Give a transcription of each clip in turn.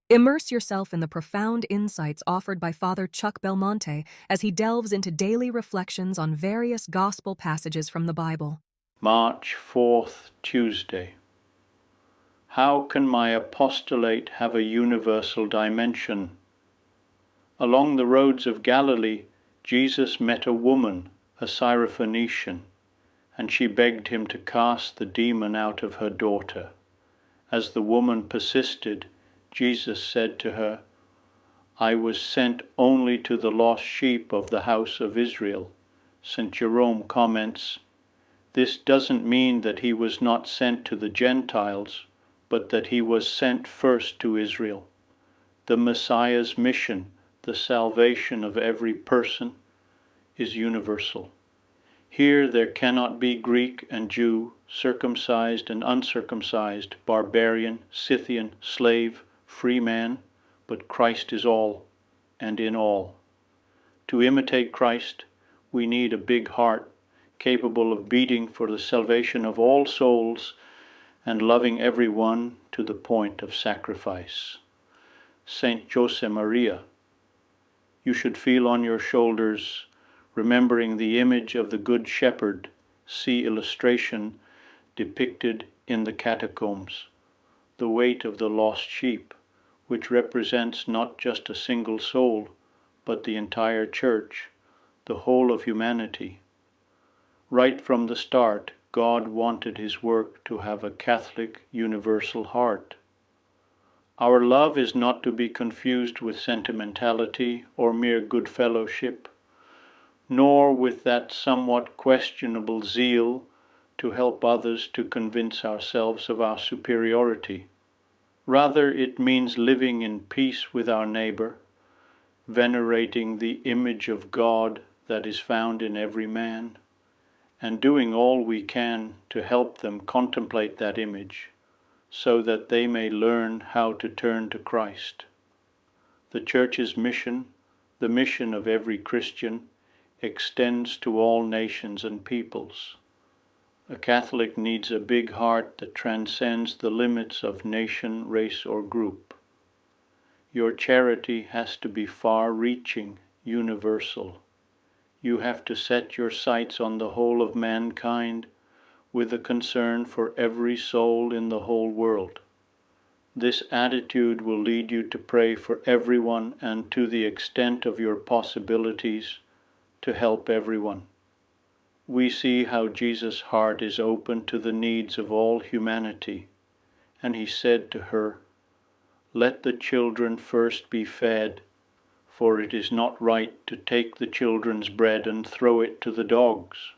Immerse yourself in the profound insights offered by Father Chuck Belmonte as he delves into daily reflections on various gospel passages from the Bible. March 4th, Tuesday. How can my apostolate have a universal dimension? Along the roads of Galilee, Jesus met a woman, a Syrophoenician, and she begged him to cast the demon out of her daughter. As the woman persisted, Jesus said to her, "I was sent only to the lost sheep of the house of Israel." St. Jerome comments, "This doesn't mean that he was not sent to the Gentiles, but that he was sent first to Israel. The Messiah's mission, the salvation of every person, is universal. Here there cannot be Greek and Jew, circumcised and uncircumcised, barbarian, Scythian, slave, free man, but Christ is all and in all. To imitate Christ, we need a big heart, capable of beating for the salvation of all souls and loving everyone to the point of sacrifice. Saint Josemaría, you should feel on your shoulders, remembering the image of the Good Shepherd, see illustration depicted in the catacombs, the weight of the lost sheep, which represents not just a single soul, but the entire church, the whole of humanity. Right from the start, God wanted his work to have a Catholic universal heart. Our love is not to be confused with sentimentality or mere good fellowship, nor with that somewhat questionable zeal to help others to convince ourselves of our superiority. Rather, it means living in peace with our neighbor, venerating the image of God that is found in every man, and doing all we can to help them contemplate that image, so that they may learn how to turn to Christ. The Church's mission, the mission of every Christian, extends to all nations and peoples. A Catholic needs a big heart that transcends the limits of nation, race, or group. Your charity has to be far-reaching, universal. You have to set your sights on the whole of mankind with a concern for every soul in the whole world. This attitude will lead you to pray for everyone and, to the extent of your possibilities, to help everyone. We see how Jesus' heart is open to the needs of all humanity, and he said to her, "Let the children first be fed, for it is not right to take the children's bread and throw it to the dogs."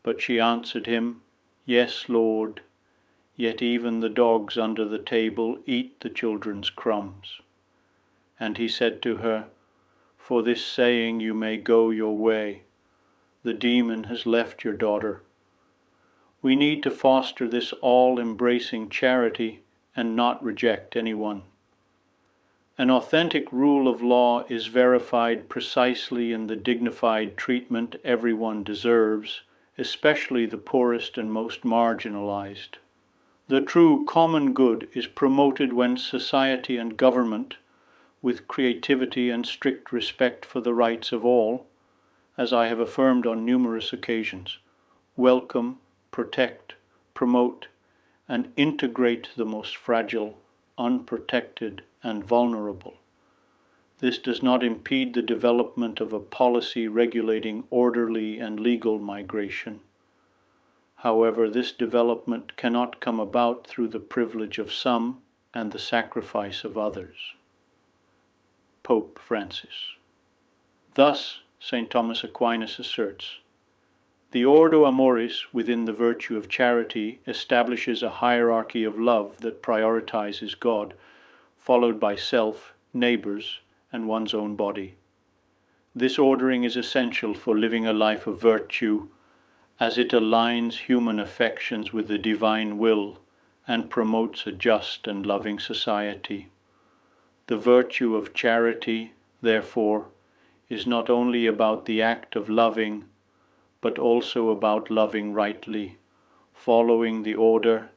But she answered him, "Yes, Lord, yet even the dogs under the table eat the children's crumbs." And he said to her, "For this saying you may go your way. The demon has left your daughter." We need to foster this all-embracing charity and not reject anyone. An authentic rule of law is verified precisely in the dignified treatment everyone deserves, especially the poorest and most marginalized. The true common good is promoted when society and government, with creativity and strict respect for the rights of all, as I have affirmed on numerous occasions, welcome, protect, promote, and integrate the most fragile, unprotected, and vulnerable. This does not impede the development of a policy regulating orderly and legal migration. However, this development cannot come about through the privilege of some and the sacrifice of others. Pope Francis. Thus, St. Thomas Aquinas asserts, the Ordo Amoris within the virtue of charity establishes a hierarchy of love that prioritizes God, followed by self, neighbors, and one's own body. This ordering is essential for living a life of virtue, as it aligns human affections with the divine will and promotes a just and loving society. The virtue of charity, therefore, is not only about the act of loving, but also about loving rightly, following the order